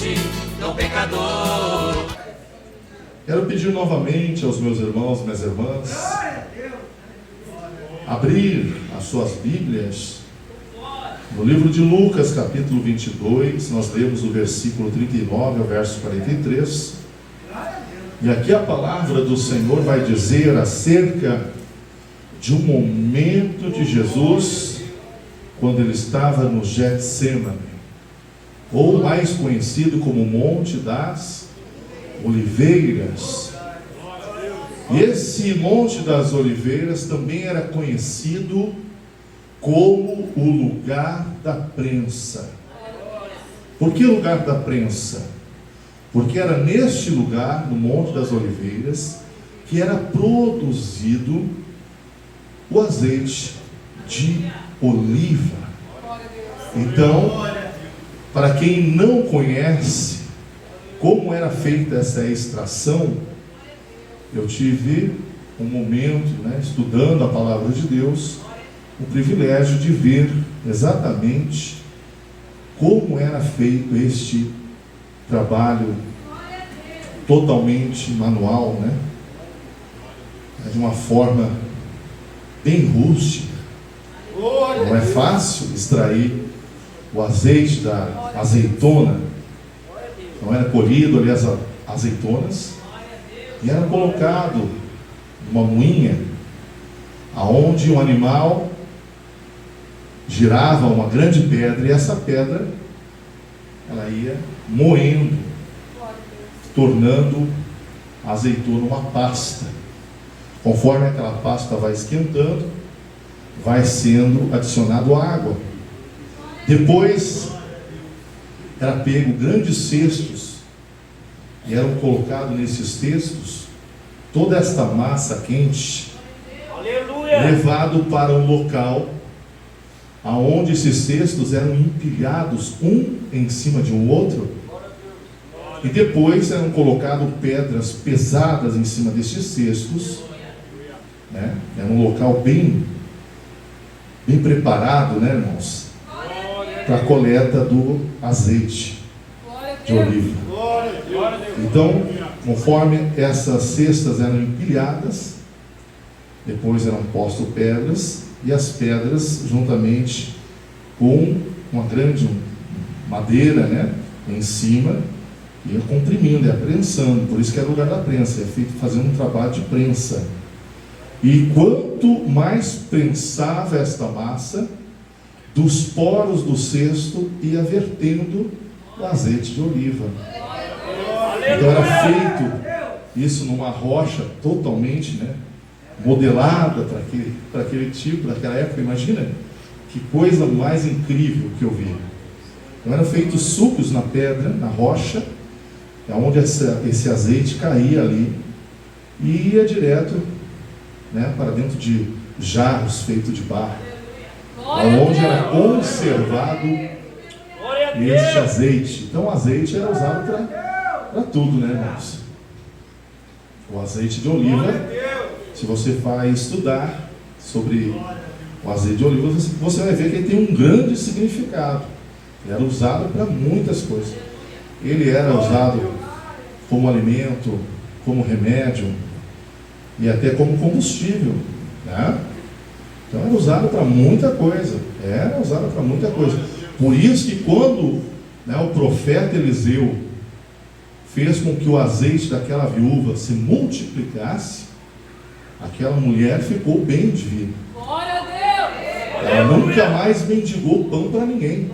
saúde do pecador. Quero pedir novamente aos meus irmãos, minhas irmãs, abrir as suas Bíblias no livro de Lucas, capítulo 22. Nós lemos o versículo 39 ao verso 43. E aqui a palavra do Senhor vai dizer acerca de um momento de Jesus quando ele estava no Getsemane, ou mais conhecido como Monte das Oliveiras. E esse Monte das Oliveiras também era conhecido como o lugar da prensa. Por que lugar da prensa? Porque era neste lugar, no Monte das Oliveiras, que era produzido o azeite de oliva. Então, para quem não conhece como era feita essa extração, eu tive um momento, estudando a palavra de Deus, o privilégio de ver exatamente como era feito este trabalho totalmente manual, de uma forma bem rústica. Não é fácil extrair o azeite da azeitona. Não era colhido ali as azeitonas e era colocado numa moinha, aonde um animal girava uma grande pedra, e essa pedra ela ia moendo, tornando a azeitona uma pasta. Conforme aquela pasta vai esquentando, vai sendo adicionado água. Depois era pego grandes cestos e eram colocados nesses cestos toda esta massa quente, levado para um local aonde esses cestos eram empilhados um em cima de um outro, e depois eram colocadas pedras pesadas em cima desses cestos. Era um local bem preparado, irmãos, para a coleta do azeite de oliva. Então, conforme essas cestas eram empilhadas, depois eram postas pedras, e as pedras, juntamente com uma grande madeira, em cima, ia comprimindo, ia prensando. Por isso que é lugar da prensa, é feito fazendo um trabalho de prensa. E quanto mais prensava esta massa, dos poros do cesto ia vertendo o azeite de oliva. Então era feito isso numa rocha totalmente, modelada para aquele tipo, daquela época. Imagina que coisa mais incrível que eu vi. Então eram feitos sulcos na pedra, na rocha, onde esse azeite caía ali e ia direto para dentro de jarros feitos de barro, onde era conservado este azeite. Então o azeite era usado para tudo, irmãos. O azeite de oliva, se você vai estudar sobre o azeite de oliva, você vai ver que ele tem um grande significado. Ele era usado para muitas coisas. Ele era usado como alimento, como remédio e até como combustível, Então era usado para muita coisa. Por isso que quando o profeta Eliseu fez com que o azeite daquela viúva se multiplicasse, aquela mulher ficou bem de vida. Glória a Deus! Ela nunca mais mendigou pão para ninguém,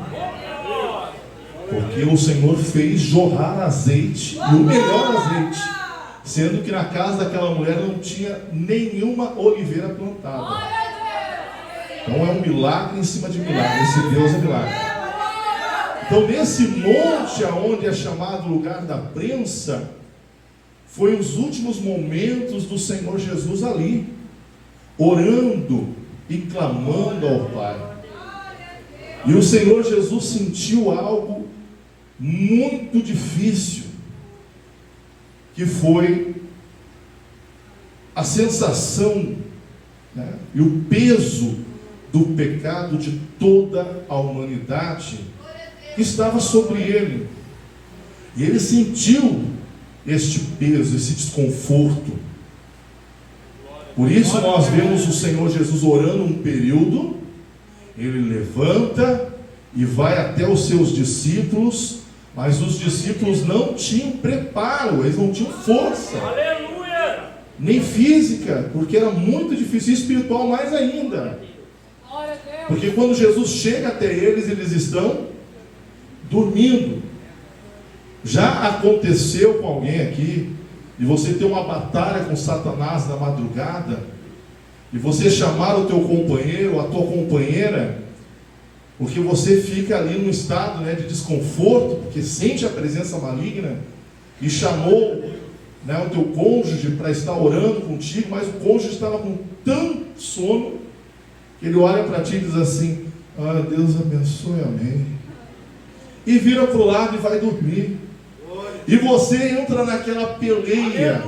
porque o Senhor fez jorrar azeite, e o melhor azeite, sendo que na casa daquela mulher não tinha nenhuma oliveira plantada. Então é um milagre em cima de milagre. Esse Deus é milagre. Então nesse monte aonde é chamado lugar da prensa, foi os últimos momentos do Senhor Jesus ali, orando e clamando ao Pai. E o Senhor Jesus sentiu algo muito difícil, que foi a sensação, e o peso do pecado de toda a humanidade que estava sobre ele. E ele sentiu este peso, esse desconforto. Por isso nós vemos o Senhor Jesus orando um período, ele levanta e vai até os seus discípulos, mas os discípulos não tinham preparo, eles não tinham força, nem física, porque era muito difícil, e espiritual mais ainda. Porque quando Jesus chega até eles, eles estão dormindo. Já aconteceu com alguém aqui, de você ter uma batalha com Satanás na madrugada, e você chamar o teu companheiro, ou a tua companheira, porque você fica ali num estado, né, de desconforto, porque sente a presença maligna, e chamou, né, o teu cônjuge para estar orando contigo, mas o cônjuge estava com tanto sono, que ele olha para ti e diz assim: ah, Deus abençoe, amém, e vira para o lado e vai dormir. E você entra naquela peleia.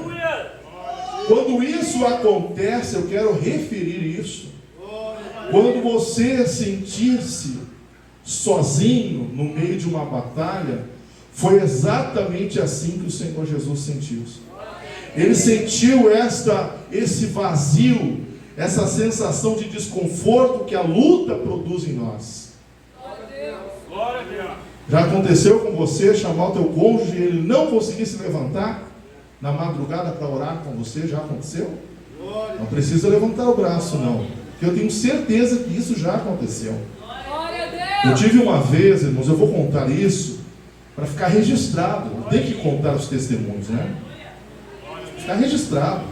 Quando isso acontece, eu quero referir isso. Quando você sentir-se sozinho no meio de uma batalha, foi exatamente assim que o Senhor Jesus sentiu-se. Ele sentiu esse vazio, essa sensação de desconforto que a luta produz em nós. Glória a Deus. Já aconteceu com você chamar o teu cônjuge e ele não conseguir se levantar na madrugada para orar com você? Já aconteceu? Não precisa levantar o braço, não, porque eu tenho certeza que isso já aconteceu. Eu tive uma vez, irmãos, eu vou contar isso para ficar registrado. Tem que contar os testemunhos, né? Ficar registrado,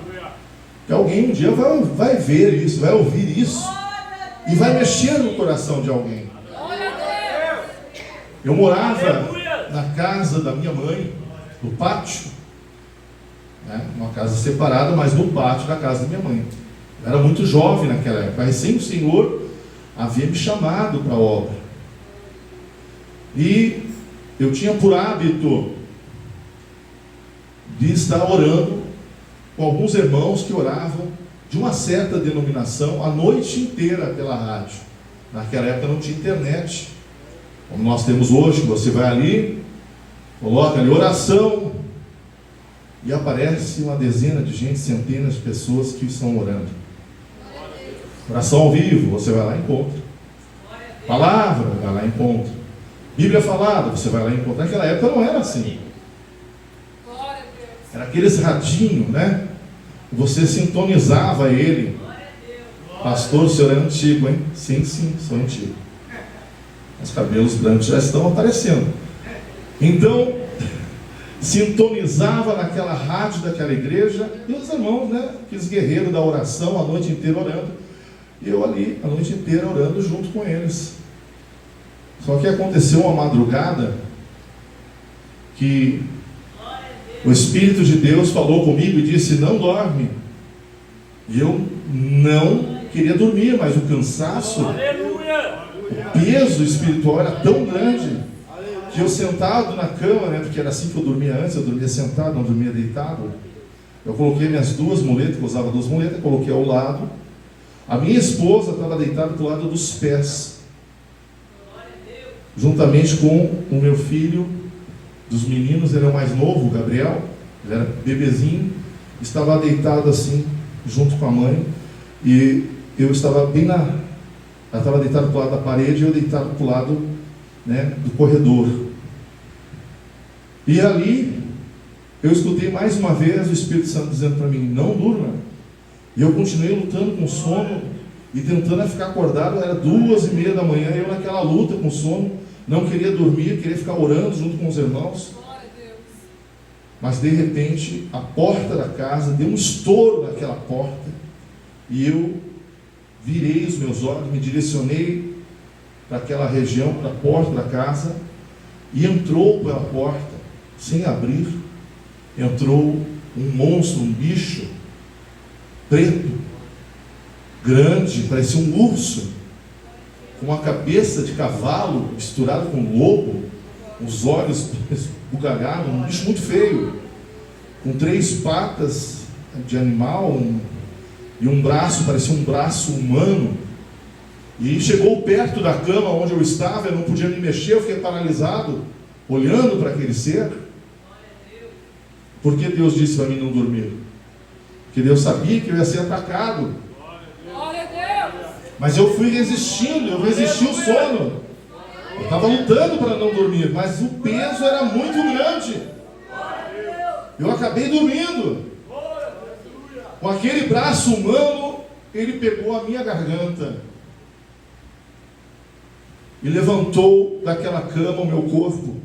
que alguém um dia vai ver isso, vai ouvir isso e vai mexer no coração de alguém. Eu morava na casa da minha mãe, no pátio, né? Uma casa separada, mas no pátio da casa da minha mãe. Eu era muito jovem naquela época, recém o Senhor havia me chamado para a obra. E eu tinha por hábito de estar orando com alguns irmãos que oravam de uma certa denominação a noite inteira pela rádio. Naquela época não tinha internet, como nós temos hoje, que você vai ali, coloca ali oração, e aparece uma dezena de gente, centenas de pessoas que estão orando. Oração ao vivo, você vai lá e encontra. Palavra, vai lá e encontra. Bíblia falada, você vai lá e encontra. Naquela época não era assim. Era aqueles radinhos, né? Você sintonizava ele. Pastor, o senhor é antigo, hein? Sim, sou antigo. Os cabelos brancos já estão aparecendo. Então, sintonizava naquela rádio daquela igreja, e os irmãos, né? Aqueles guerreiros da oração, a noite inteira orando. E eu ali, a noite inteira orando junto com eles. Só que aconteceu uma madrugada que o Espírito de Deus falou comigo e disse: não dorme. E eu não queria dormir, mas o cansaço, o peso espiritual era tão grande que eu sentado na cama, né, porque era assim que eu dormia antes, eu dormia sentado, não dormia deitado. Eu coloquei minhas duas muletas, que eu usava duas muletas, coloquei ao lado. A minha esposa estava deitada do lado dos pés, juntamente com o meu filho, dos meninos. Ele é o mais novo, o Gabriel, ele era bebezinho, estava deitado assim, junto com a mãe, e eu estava ela estava deitada do lado da parede e eu deitado do lado, né, do corredor. E ali, eu escutei mais uma vez o Espírito Santo dizendo para mim: não durma. E eu continuei lutando com sono e tentando ficar acordado. Era 2:30 da manhã, eu naquela luta com sono, não queria dormir, queria ficar orando junto com os irmãos. Mas de repente, a porta da casa deu um estouro naquela porta, e eu virei os meus olhos, me direcionei para aquela região, para a porta da casa, e entrou pela porta, sem abrir, entrou um monstro, um bicho preto, grande, parecia um urso, com uma cabeça de cavalo misturado com lobo, os olhos bugalhados, um bicho muito feio, com 3 patas de animal, e um braço, parecia um braço humano. E chegou perto da cama onde eu estava, eu não podia me mexer, eu fiquei paralisado, olhando para aquele ser. Por que Deus disse para mim não dormir? Porque Deus sabia que eu ia ser atacado. Glória a Deus. Mas eu fui resistindo, eu resisti o sono. Eu estava lutando para não dormir, mas o peso era muito grande. Eu acabei dormindo. Com aquele braço humano, ele pegou a minha garganta e levantou daquela cama o meu corpo.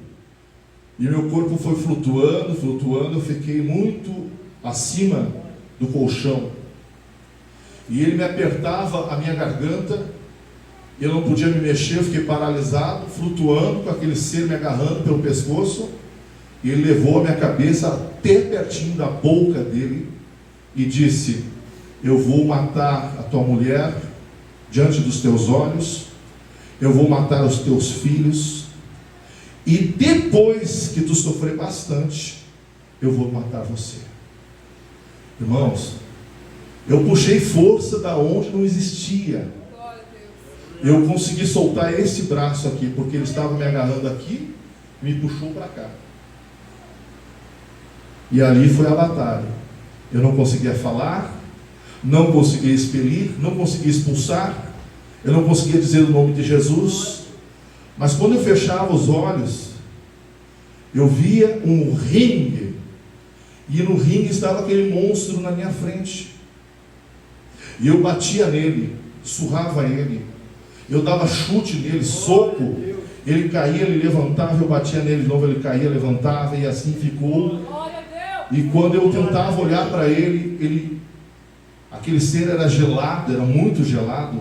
E meu corpo foi flutuando, flutuando. Eu fiquei muito acima do colchão. E ele me apertava a minha garganta. Eu não podia me mexer, eu fiquei paralisado, flutuando, com aquele ser me agarrando pelo pescoço. E ele levou a minha cabeça até pertinho da boca dele e disse: eu vou matar a tua mulher diante dos teus olhos, eu vou matar os teus filhos, e depois que tu sofrer bastante, eu vou matar você. Irmãos, eu puxei força da onde não existia. Eu consegui soltar esse braço aqui, porque ele estava me agarrando aqui, me puxou para cá. E ali foi a batalha. Eu não conseguia falar, não conseguia expelir, não conseguia expulsar, eu não conseguia dizer o nome de Jesus. Mas quando eu fechava os olhos, eu via um ringue, e no ringue estava aquele monstro na minha frente, e eu batia nele, surrava ele, eu dava chute nele, soco, ele caía, ele levantava, eu batia nele de novo, ele caía, levantava, e assim ficou. E quando eu tentava olhar para ele, aquele ser era gelado, era muito gelado,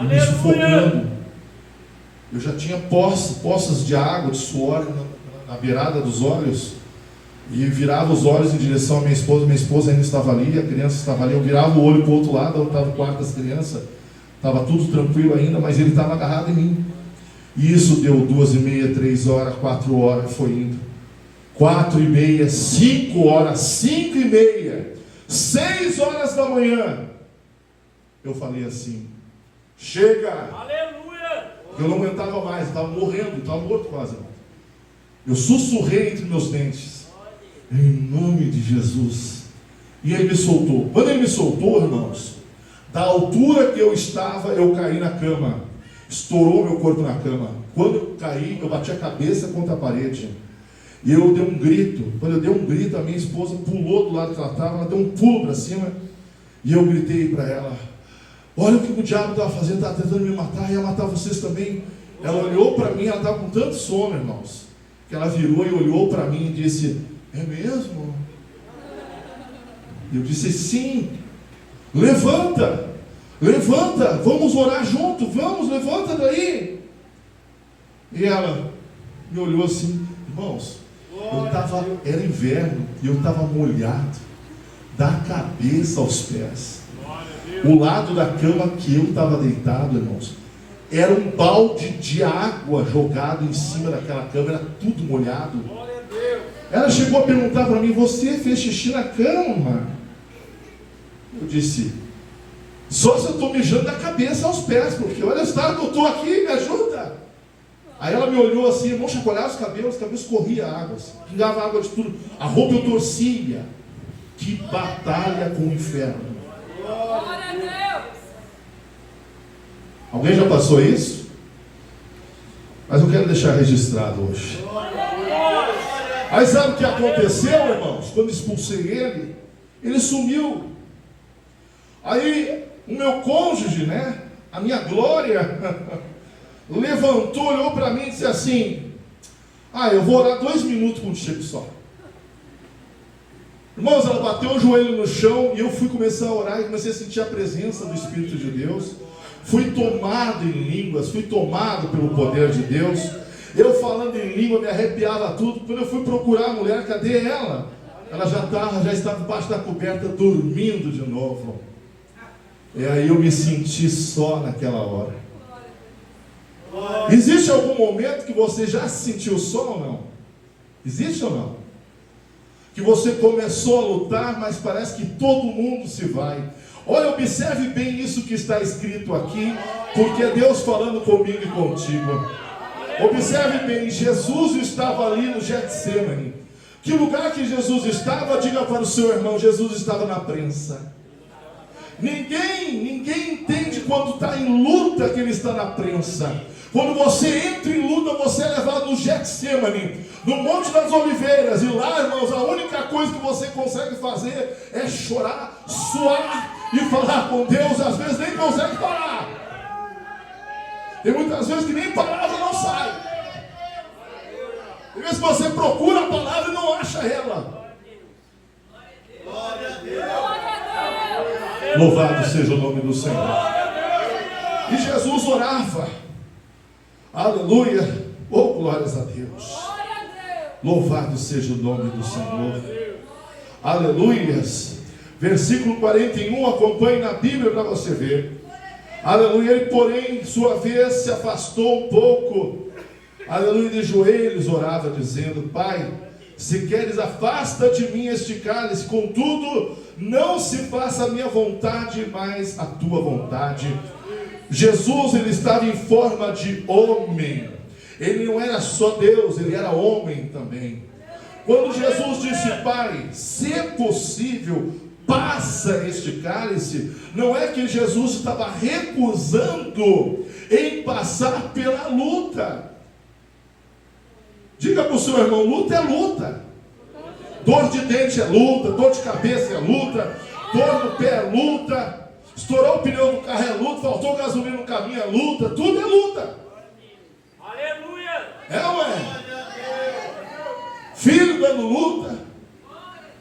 e me sufocando. Eu já tinha poças de água, de suor na beirada dos olhos, e virava os olhos em direção à minha esposa ainda estava ali, a criança estava ali, eu virava o olho para o outro lado, eu estava no quarto das crianças, estava tudo tranquilo ainda, mas ele estava agarrado em mim. E isso deu 2h30, 3 horas, 4 horas, foi indo. 4h30, 5 horas, 5h30, 6 horas da manhã. Eu falei assim: chega! Aleluia! Eu não aguentava mais, eu estava morrendo, estava morto quase. Eu sussurrei entre meus dentes: em nome de Jesus. E ele me soltou. Quando ele me soltou, irmãos, da altura que eu estava, eu caí na cama. Estourou meu corpo na cama. Quando eu caí, eu bati a cabeça contra a parede. E eu dei um grito. Quando eu dei um grito, a minha esposa pulou do lado que ela estava, ela deu um pulo para cima. E eu gritei para ela: olha o que o diabo estava fazendo, estava tentando me matar, ia matar vocês também. Ela olhou para mim, ela estava com tanto sono, irmãos, que ela virou e olhou para mim e disse: é mesmo? E eu disse: sim. Levanta, levanta, vamos orar junto, vamos, levanta daí. E ela me olhou assim, irmãos, era inverno e eu estava molhado, da cabeça aos pés. O lado da cama que eu estava deitado, irmãos, era um balde de água jogado em cima daquela cama, era tudo molhado. Ela chegou a perguntar para mim: você fez xixi na cama? Eu disse: só se eu estou mijando da cabeça aos pés, porque olha o estado que eu estou aqui, me ajuda. Aí ela me olhou assim, vamos chacoalhar os cabelos corria água, assim, pingava água de tudo, a roupa eu torcia. Que batalha com o inferno. Glória a Deus. Alguém já passou isso? Mas eu quero deixar registrado hoje. Aí sabe o que aconteceu, irmãos? Quando expulsei ele sumiu. Aí o meu cônjuge, né, a minha glória, levantou, olhou para mim e disse assim: eu vou orar 2 minutos contigo só. Irmãos, ela bateu o joelho no chão e eu fui começar a orar e comecei a sentir a presença do Espírito de Deus. Fui tomado em línguas, fui tomado pelo poder de Deus. Eu falando em língua, me arrepiava tudo. Quando eu fui procurar a mulher, cadê ela? Ela já estava debaixo da coberta, dormindo de novo. E aí eu me senti só naquela hora. Existe algum momento que você já se sentiu só ou não? Existe ou não? Que você começou a lutar, mas parece que todo mundo se vai. Olha, observe bem isso que está escrito aqui, porque é Deus falando comigo e contigo. Observe bem, Jesus estava ali no Getsemane. Que lugar que Jesus estava? Diga para o seu irmão, Jesus estava na prensa. Ninguém entende quando está em luta que ele está na prensa. Quando você entra em luta, você é levado no Getsemane, no Monte das Oliveiras, e lá, irmãos, a única coisa que você consegue fazer é chorar, suar e falar com Deus. Às vezes nem consegue parar. Tem muitas vezes que nem palavra não sai. Às vezes você procura a palavra e não acha ela. Glória a Deus. Louvado seja o nome do Senhor. E Jesus orava. Aleluia. Oh, glórias a Deus. Louvado seja o nome do Senhor. Aleluias. Versículo 41, acompanhe na Bíblia para você ver. Aleluia. Ele, porém, sua vez, se afastou um pouco. Aleluia, de joelhos orava, dizendo: Pai, se queres, afasta de mim este cálice, contudo, não se faça a minha vontade, mas a tua vontade. Jesus, ele estava em forma de homem. Ele não era só Deus, ele era homem também. Quando Jesus disse: Pai, se possível, passa este cálice, não é que Jesus estava recusando em passar pela luta. Diga para o seu irmão: luta é luta. Dor de dente é luta, dor de cabeça é luta, dor no pé é luta, estourou o pneu do carro é luta, faltou gasolina no caminho é luta, tudo é luta. Aleluia. É ou é? Filho dando luta,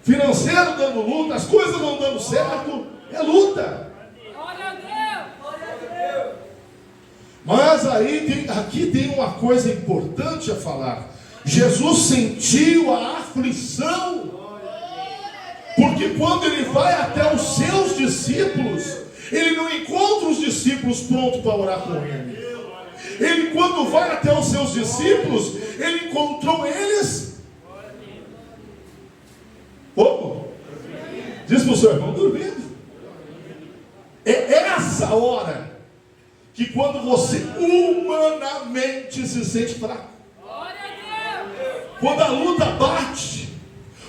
financeiro dando luta, as coisas não dando certo, é luta. Glória a Deus. Mas aí aqui tem uma coisa importante a falar. Jesus sentiu a aflição, porque quando ele vai até os seus discípulos, ele não encontra os discípulos prontos para orar com ele. Ele, quando vai até os seus discípulos, ele encontrou eles como? Diz para o seu irmão: dormindo. É essa hora que, quando você humanamente se sente fraco, quando a luta bate,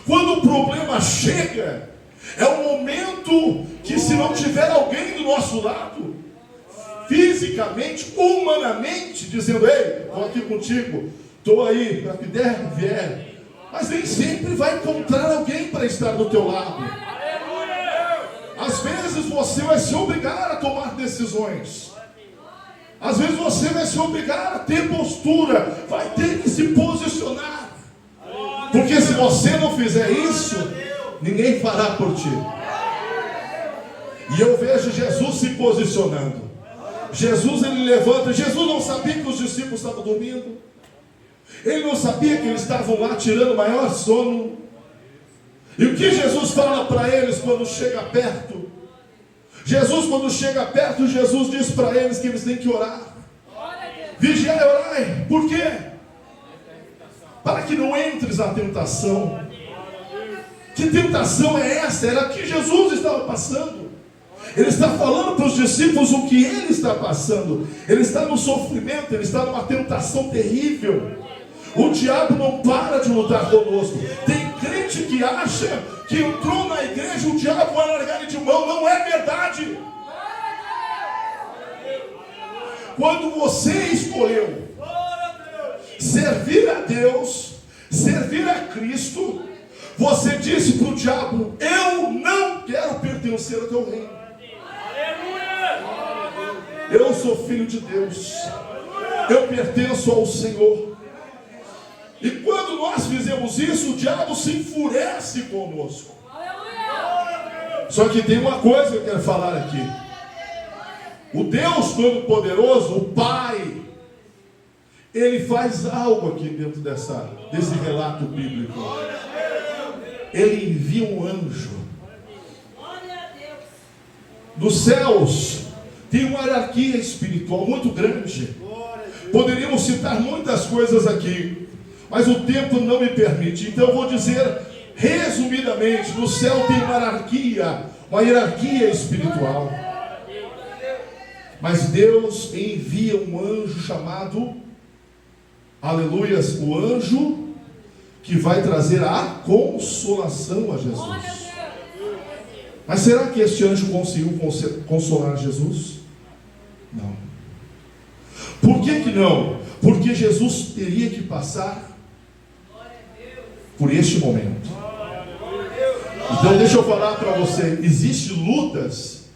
quando o problema chega, é um momento que, se não tiver alguém do nosso lado, fisicamente, humanamente, dizendo: ei, estou aqui contigo, estou aí, para que der, vier, mas nem sempre vai encontrar alguém para estar do teu lado. Às vezes você vai se obrigar a tomar decisões. Às vezes você vai se obrigar a ter postura, vai ter que se posicionar. Porque se você não fizer isso, ninguém fará por ti. E eu vejo Jesus se posicionando. Jesus, ele levanta. Jesus não sabia que os discípulos estavam dormindo. Ele não sabia que eles estavam lá tirando o maior sono. E o que Jesus fala para eles quando chega perto? Jesus, quando chega perto, Jesus diz para eles que eles têm que orar. Vigiai e orai. Por quê? Para que não entres na tentação. Que tentação é essa? Era a que Jesus estava passando. Ele está falando para os discípulos o que ele está passando. Ele está no sofrimento, ele está numa tentação terrível. O diabo não para de lutar conosco. Tem crente que acha que entrou na igreja, o diabo vai largar ele de mão. Não é verdade. Quando você escolheu servir a Deus, servir a Cristo, você disse para o diabo: eu não quero pertencer ao teu reino. Eu sou filho de Deus, eu pertenço ao Senhor. E quando nós fizemos isso, o diabo se enfurece conosco. Só que tem uma coisa que eu quero falar aqui. O Deus Todo-Poderoso, o Pai, ele faz algo aqui dentro desse relato bíblico. Ele envia um anjo. Dos céus tem uma hierarquia espiritual muito grande. Poderíamos citar muitas coisas aqui, mas o tempo não me permite. Então eu vou dizer resumidamente: no céu tem uma hierarquia espiritual. Mas Deus envia um anjo chamado, aleluias, o anjo que vai trazer a consolação a Jesus. Glória a Deus. Mas será que este anjo conseguiu consolar Jesus? Não. Por que não? Porque Jesus teria que passar por este momento. Então deixa eu falar para você, existem lutas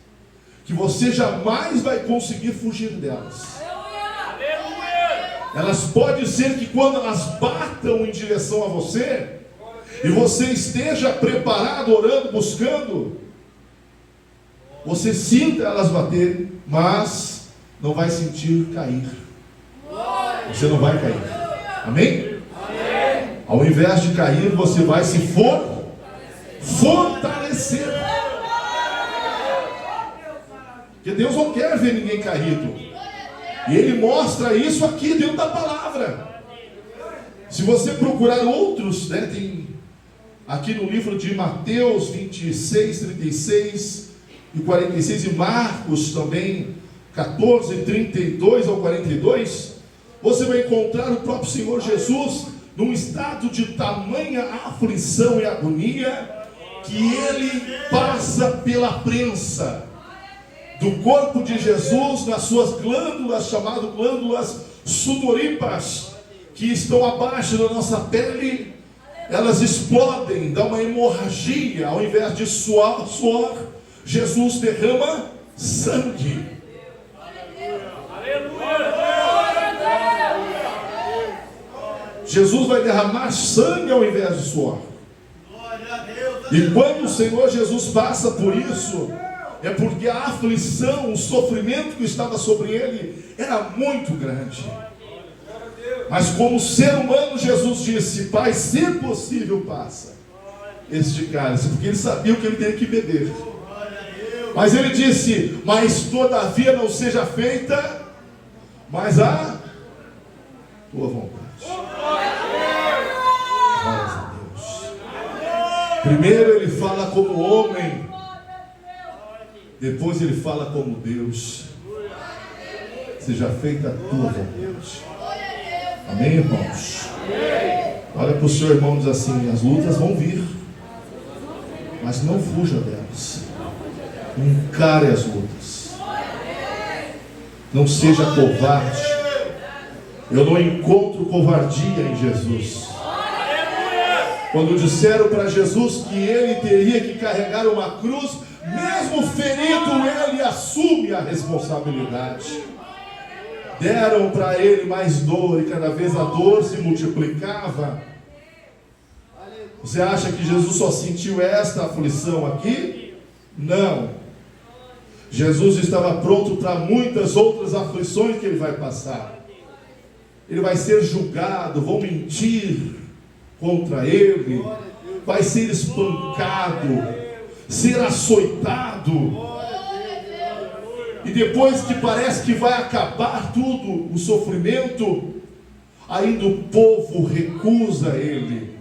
que você jamais vai conseguir fugir delas. Elas podem ser que quando elas batam em direção a você, e você esteja preparado, orando, buscando, você sinta elas bater, mas não vai sentir cair. Você não vai cair. Amém? Ao invés de cair, você vai se fortalecer. Porque Deus não quer ver ninguém caído. E Ele mostra isso aqui dentro da palavra. Se você procurar outros, tem aqui no livro de Mateus 26, 36 e 46, e Marcos também 14, 32 ao 42, você vai encontrar o próprio Senhor Jesus num estado de tamanha aflição e agonia, que Ele passa pela prensa do corpo de Jesus, nas suas glândulas, chamadas glândulas sudoríparas, que estão abaixo da nossa pele. Elas explodem, dá uma hemorragia. Ao invés de suor, Jesus derrama sangue. Jesus vai derramar sangue ao invés de suor. E quando o Senhor Jesus passa por isso, é porque a aflição, o sofrimento que estava sobre ele era muito grande. Mas como ser humano, Jesus disse: Pai, se possível, passa este cálice, porque ele sabia o que ele teria que beber. Mas ele disse: mas todavia não seja feita, mas a tua vontade. Glórias a Deus. Primeiro ele fala como homem, depois ele fala como Deus. Seja feita a tua vontade. Amém, irmãos? Olha para o seu irmão e diz assim: as lutas vão vir, mas não fuja delas. Encare as lutas. Não seja covarde. Eu não encontro covardia em Jesus. Quando disseram para Jesus que ele teria que carregar uma cruz, mesmo ferido, ele assume a responsabilidade. Deram para ele mais dor, e cada vez a dor se multiplicava. Você acha que Jesus só sentiu esta aflição aqui? Não. Jesus estava pronto para muitas outras aflições que ele vai passar. Ele vai ser julgado, vão mentir contra ele, vai ser espancado, ser açoitado. E depois que parece que vai acabar tudo, o sofrimento, ainda o povo recusa ele.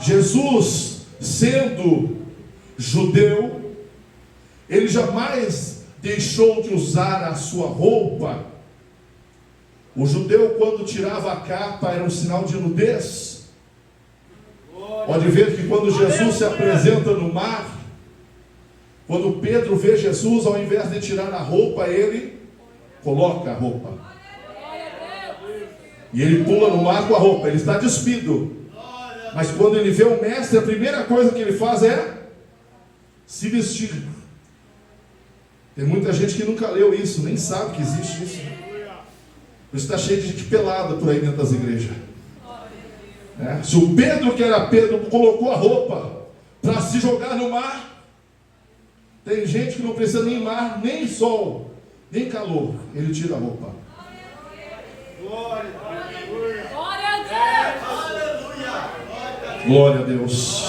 Jesus, sendo judeu, ele jamais deixou de usar a sua roupa. O judeu, quando tirava a capa, era um sinal de nudez. Pode ver que quando Jesus se apresenta no mar, quando Pedro vê Jesus, ao invés de tirar a roupa, ele coloca a roupa. E ele pula no mar com a roupa, ele está despido. Mas quando ele vê o mestre, a primeira coisa que ele faz é se vestir. Tem muita gente que nunca leu isso, nem sabe que existe isso. Está cheio de gente pelada por aí dentro das igrejas. Se o Pedro, que era Pedro, colocou a roupa para se jogar no mar, tem gente que não precisa nem mar, nem sol, nem calor, ele tira a roupa. Glória a Deus. Glória a Deus.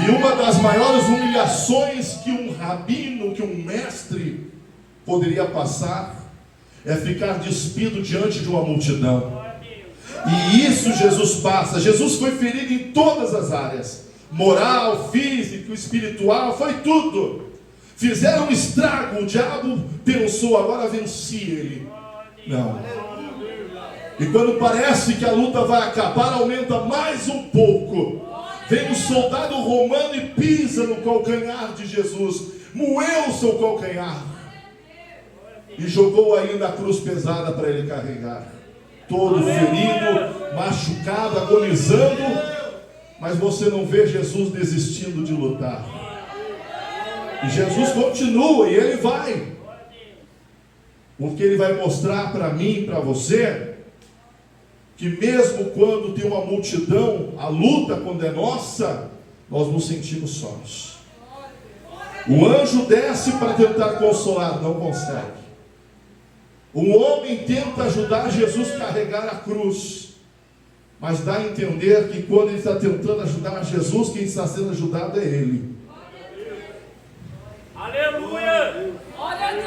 E uma das maiores humilhações que um rabino, que um mestre poderia passar, é ficar despido diante de uma multidão. E isso Jesus passa. Jesus foi ferido em todas as áreas: moral, físico, espiritual, foi tudo. Fizeram um estrago. O diabo pensou: agora venci ele. Não. E quando parece que a luta vai acabar, aumenta mais um pouco. Vem um soldado romano e pisa no calcanhar de Jesus, moeu o seu calcanhar e jogou ainda a cruz pesada para ele carregar. Todo ferido, machucado, agonizando, mas você não vê Jesus desistindo de lutar. E Jesus continua e ele vai, porque ele vai mostrar para mim e para você que mesmo quando tem uma multidão, a luta quando é nossa, nós nos sentimos sós. O anjo desce para tentar consolar, não consegue. Um homem tenta ajudar Jesus a carregar a cruz, mas dá a entender que quando ele está tentando ajudar Jesus, quem está sendo ajudado é ele. Aleluia! Glória a Deus!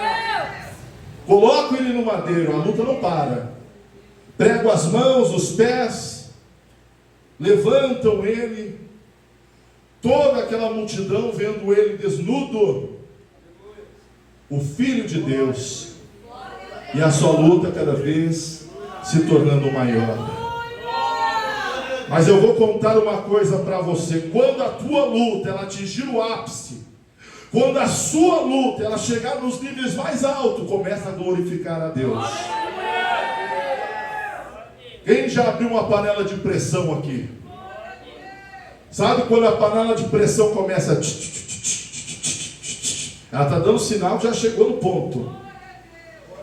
Coloco ele no madeiro, a luta não para. Prego as mãos, os pés, levantam ele, toda aquela multidão vendo ele desnudo, o Filho de Deus, e a sua luta cada vez se tornando maior. Mas eu vou contar uma coisa para você: quando a tua luta ela atingir o ápice, quando a sua luta ela chegar nos níveis mais altos, começa a glorificar a Deus. Quem já abriu uma panela de pressão aqui? Sabe quando a panela de pressão começa a... Ela está dando sinal que já chegou no ponto.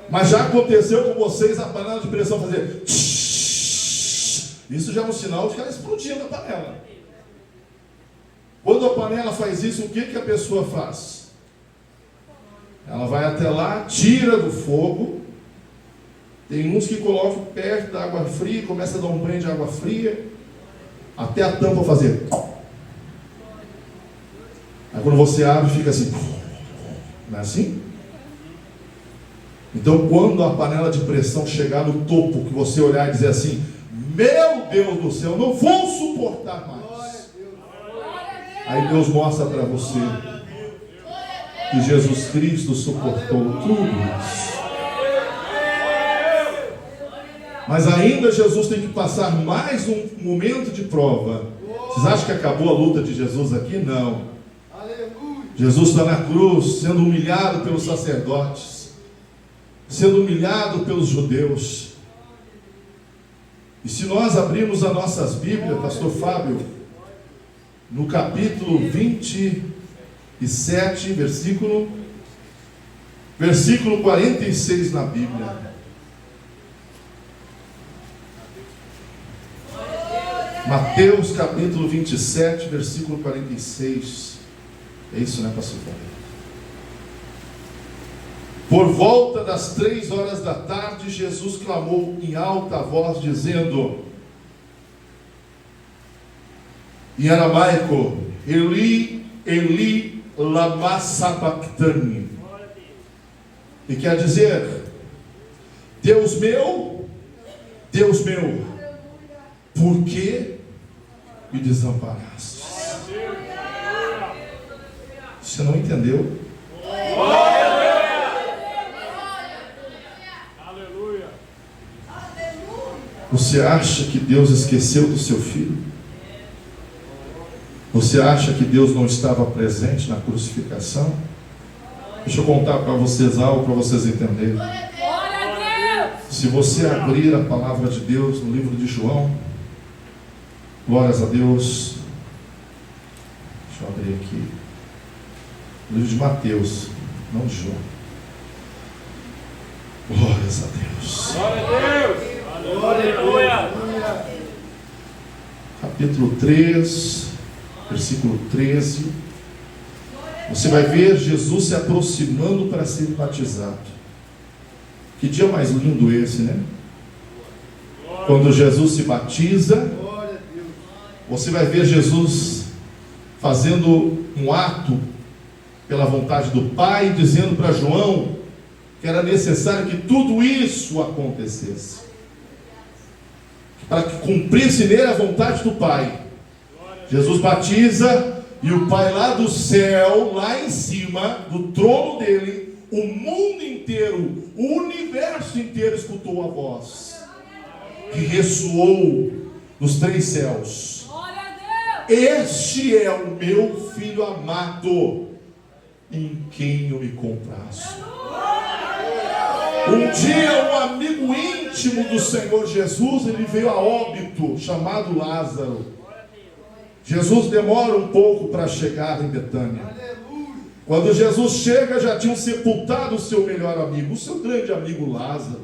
Mas já aconteceu com vocês a panela de pressão fazer... Isso já é um sinal de que ela explodiu na panela. Quando a panela faz isso, o que a pessoa faz? Ela vai até lá, tira do fogo. Tem uns que colocam perto da água fria e começa a dar um banho de água fria até a tampa fazer. Aí quando você abre, fica assim. Não é assim? Então quando a panela de pressão chegar no topo, que você olhar e dizer assim: meu Deus do céu, não vou suportar mais. Aí Deus mostra para você que Jesus Cristo suportou tudo isso. Mas ainda Jesus tem que passar mais um momento de prova. Vocês acham que acabou a luta de Jesus aqui? Não. Jesus está na cruz, sendo humilhado pelos sacerdotes, sendo humilhado pelos judeus. E se nós abrirmos as nossas Bíblias, pastor Fábio, no capítulo 27, versículo 46 na Bíblia. Mateus capítulo 27, versículo 46. É isso, né, pastor Fábio? Por volta das 3 horas da tarde, Jesus clamou em alta voz, dizendo, em aramaico, Eli, Eli, lama sabachthani. E quer dizer, Deus meu, por que me desamparaste? Você não entendeu? Aleluia! Você acha que Deus esqueceu do seu filho? Você acha que Deus não estava presente na crucificação? Deixa eu contar para vocês algo, para vocês entenderem. Se você abrir a palavra de Deus no livro de João, glórias a Deus. Deixa eu abrir aqui. No livro de Mateus, não de João. Glórias a Deus. Glória a Deus! Aleluia! Capítulo 3, versículo 13. Você vai ver Jesus se aproximando para ser batizado. Que dia mais lindo esse, né? Quando Jesus se batiza, você vai ver Jesus fazendo um ato pela vontade do Pai, dizendo para João que era necessário que tudo isso acontecesse, para que cumprisse nele a vontade do Pai. Jesus batiza e o Pai lá do céu, lá em cima do trono dele, o mundo inteiro, o universo inteiro escutou a voz. que ressoou nos 3 céus: Glória a Deus. este é o meu filho amado, em quem eu me comprazo. Um dia um amigo íntimo do Senhor Jesus, ele veio a óbito, chamado Lázaro. Jesus demora um pouco para chegar em Betânia. Quando Jesus chega, já tinham sepultado o seu melhor amigo, o seu grande amigo Lázaro.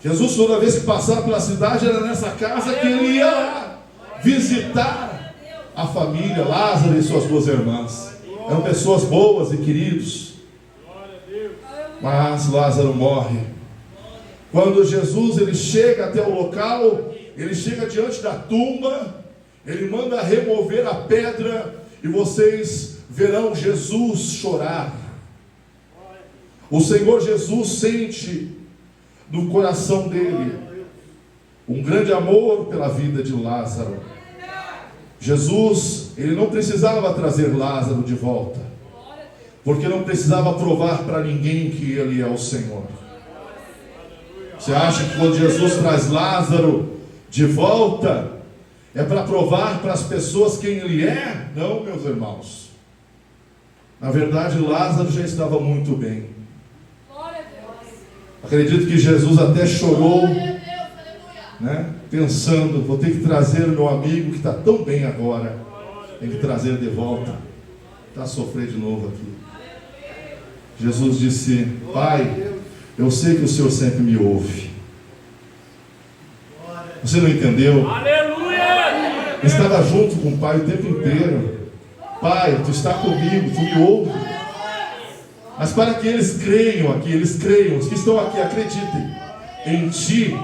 Jesus, toda vez que passava pela cidade, era nessa casa que ele ia lá visitar a família, Lázaro e suas 2 irmãs. Eram pessoas boas e queridos. Mas Lázaro morre. Quando Jesus ele chega até o local, ele chega diante da tumba, ele manda remover a pedra, e vocês verão Jesus chorar. O Senhor Jesus sente no coração dele um grande amor pela vida de Lázaro. Jesus, ele não precisava trazer Lázaro de volta, porque não precisava provar para ninguém que ele é o Senhor. Você acha que quando Jesus traz Lázaro de volta, é para provar para as pessoas quem ele é? Não, meus irmãos. Na verdade, Lázaro já estava muito bem. Acredito que Jesus até chorou, né? Pensando, vou ter que trazer o meu amigo que está tão bem agora. Tem que trazer de volta. Está a sofrer de novo aqui. Jesus disse: Pai, eu sei que o Senhor sempre me ouve. Você não entendeu? Aleluia! Ele estava junto com o Pai o tempo inteiro. Pai, tu está comigo, tu me ouve. Mas para que eles creiam aqui, os que estão aqui acreditem em ti.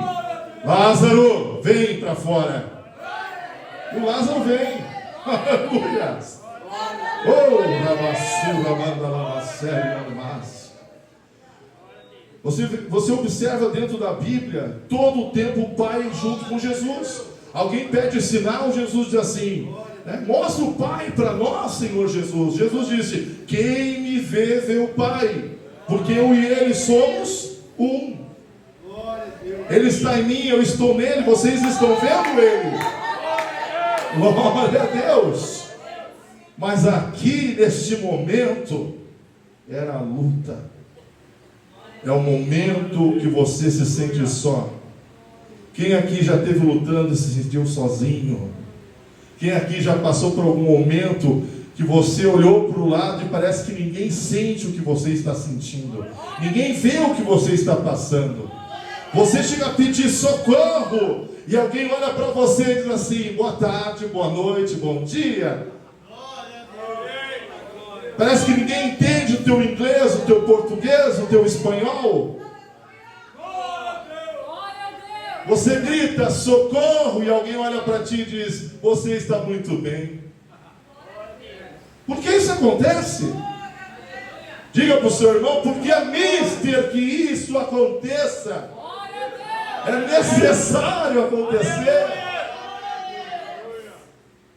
Lázaro, vem para fora. O Lázaro vem. Aleluia. Oh, Rabassura, manda Lavasséria, Você observa dentro da Bíblia, todo o tempo o Pai junto com Jesus. Alguém pede sinal, Jesus diz assim, né? Mostra o Pai para nós, Senhor Jesus. Jesus disse: quem me vê, vê o Pai, porque eu e Ele somos um. Ele está em mim, eu estou nele, vocês estão vendo Ele. Glória a Deus. Mas aqui, neste momento, era a luta. É o momento que você se sente só. Quem aqui já esteve lutando e se sentiu sozinho? Quem aqui já passou por algum momento que você olhou para o lado e parece que ninguém sente o que você está sentindo? Ninguém vê o que você está passando. Você chega a pedir socorro e alguém olha para você e diz assim: boa tarde, boa noite, bom dia. Parece que ninguém entende o teu inglês, o teu português, o teu espanhol. Você grita socorro e alguém olha para ti e diz: você está muito bem. Por que isso acontece? Diga para o seu irmão: porque é mister que isso aconteça. É necessário acontecer.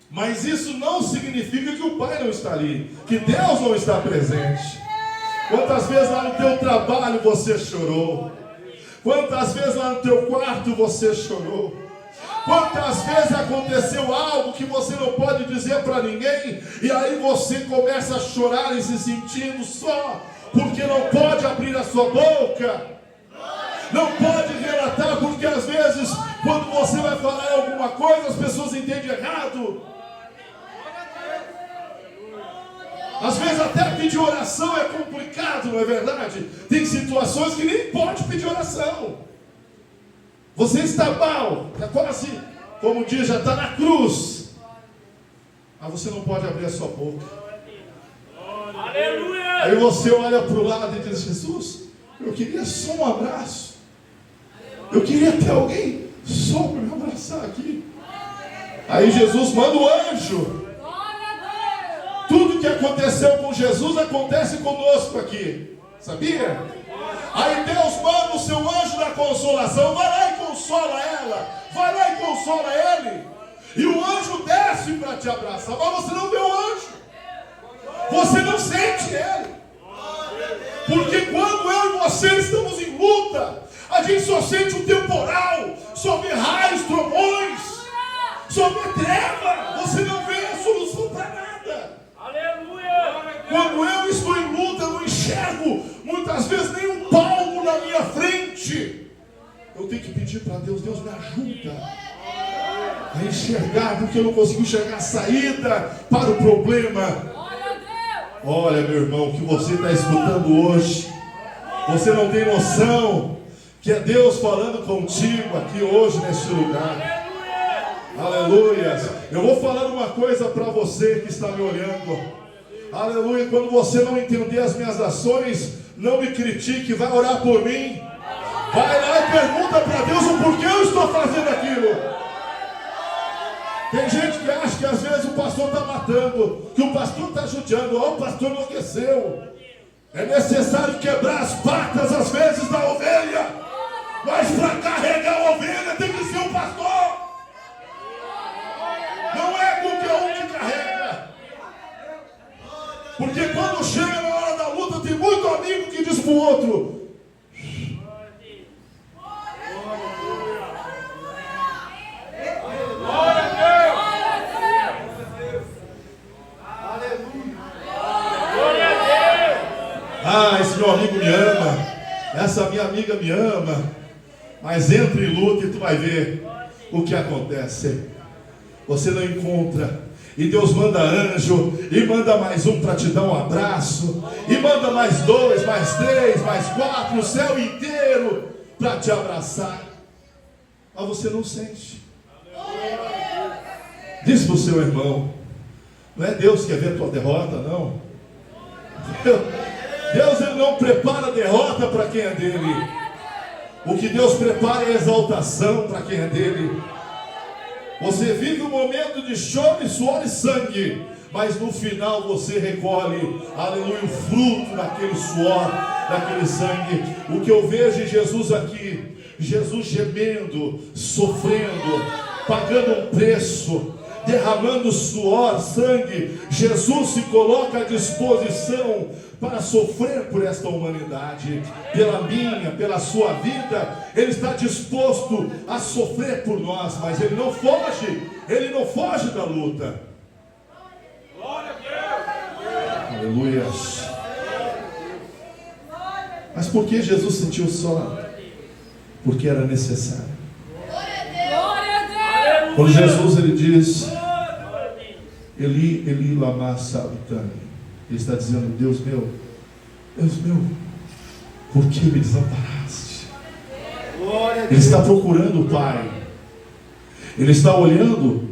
Mas isso não significa que o Pai não está ali, que Deus não está presente. Quantas vezes lá no teu trabalho você chorou? Quantas vezes lá no teu quarto você chorou? Quantas vezes aconteceu algo que você não pode dizer para ninguém, e aí você começa a chorar e se sentindo só, porque não pode abrir a sua boca, não pode relatar, porque às vezes quando você vai falar alguma coisa, as pessoas entendem errado. Às vezes até pedir oração é complicado, não é verdade? Tem situações que nem pode pedir oração. Você está mal, está quase, como diz, já está na cruz, mas você não pode abrir a sua boca. Aleluia! Aí você olha para o lado e diz: Jesus, eu queria só um abraço. Eu queria ter alguém só para me abraçar aqui. Aí Jesus manda o anjo. Tudo que aconteceu com Jesus acontece conosco aqui. Sabia? Aí Deus manda o seu anjo da consolação. Vai lá e consola ela. Vai lá e consola ele. E o anjo desce para te abraçar. Mas você não vê o anjo. Você não sente ele. Porque quando eu e você estamos em luta, A gente só sente um temporal, só vê raios, trovões, só vê treva. Você não vê a solução para nada. Aleluia! Quando eu estou em luta, eu não enxergo muitas vezes nem um palmo na minha frente. Eu tenho que pedir para Deus, Deus me ajuda a enxergar, porque eu não consigo enxergar a saída para o problema. Olha, meu irmão, o que você está escutando hoje, você não tem noção que é Deus falando contigo aqui hoje neste lugar. Aleluia. Eu vou falar uma coisa para você que está me olhando. Aleluia. Quando você não entender as minhas ações, não me critique, vai orar por mim. Vai lá e pergunta para Deus o porquê eu estou fazendo aquilo. Tem gente que acha que às vezes o pastor está matando, que o pastor está judiando. Ó, o pastor enlouqueceu. É necessário quebrar as patas às vezes da ovelha, mas para carregar a ovelha tem que ser o pastor. Não é qualquer um que carrega. Porque quando chega na hora da luta, tem muito amigo que diz para o outro: ah, esse meu amigo me ama, essa minha amiga me ama. Mas entra em luta e tu vai ver o que acontece. Você não encontra, e Deus manda anjo, e manda mais um para te dar um abraço, e manda mais 2, mais 3, mais 4, o céu inteiro para te abraçar. Mas você não sente. Diz para o seu irmão: não é Deus que quer ver a tua derrota, não. Deus, ele não prepara derrota para quem é dele. O que Deus prepara é exaltação para quem é dele. Você vive um momento de choro, suor e sangue, mas no final você recolhe, aleluia, o fruto daquele suor, daquele sangue. O que eu vejo em Jesus aqui, Jesus gemendo, sofrendo, pagando um preço, derramando suor, sangue. Jesus se coloca à disposição para sofrer por esta humanidade, pela minha, pela sua vida. Ele está disposto a sofrer por nós, mas ele não foge da luta. Glória a Deus! Aleluia. Mas por que Jesus sentiu só? Porque era necessário. Quando Jesus ele diz: Eli, Eli, lama sabachthani, ele está dizendo: Deus meu, por que me desamparaste? Ele está procurando o Pai. Ele está olhando,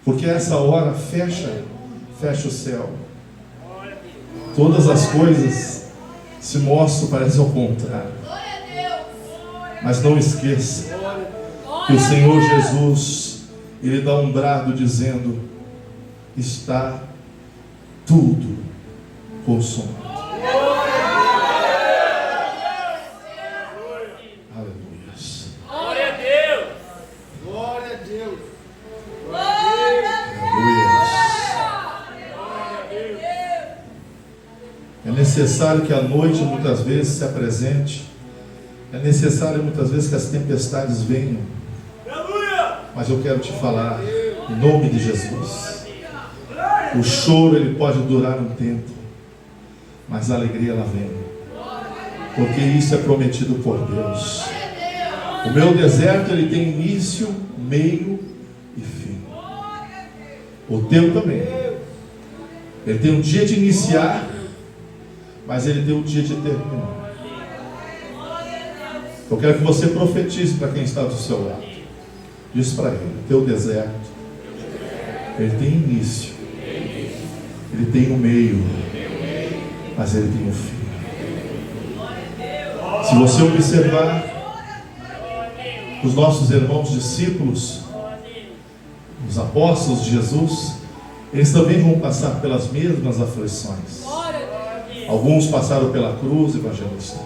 porque essa hora fecha o céu. Todas as coisas se mostram, parece ao contrário. Mas não esqueça que o Senhor Jesus, ele dá um brado dizendo: está tudo consumado. Aleluia. Glória a Deus! Glória a Deus! É necessário que a noite muitas vezes se apresente. É necessário muitas vezes que as tempestades venham. Mas eu quero te falar, em nome de Jesus, o choro ele pode durar um tempo, mas a alegria ela vem, porque isso é prometido por Deus. O meu deserto ele tem início, meio e fim. O teu também. Ele tem um dia de iniciar, mas ele tem um dia de terminar. Eu quero que você profetize para quem está do seu lado. Diz para ele: teu deserto, ele tem início, ele tem um meio, mas ele tem um fim. Se você observar os nossos irmãos discípulos, os apóstolos de Jesus, eles também vão passar pelas mesmas aflições. Alguns passaram pela cruz, evangelista.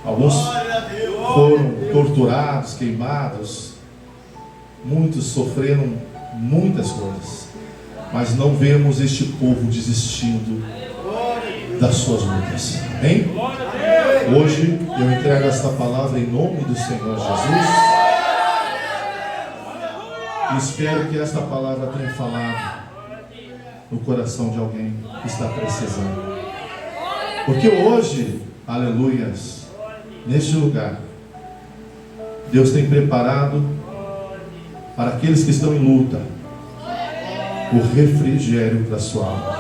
Alguns foram torturados, queimados. Muitos sofreram muitas coisas. Mas não vemos este povo desistindo das suas lutas. Amém? Hoje eu entrego esta palavra em nome do Senhor Jesus. E espero que esta palavra tenha falado no coração de alguém que está precisando. Porque hoje, aleluias, neste lugar, Deus tem preparado para aqueles que estão em luta o refrigério da sua alma.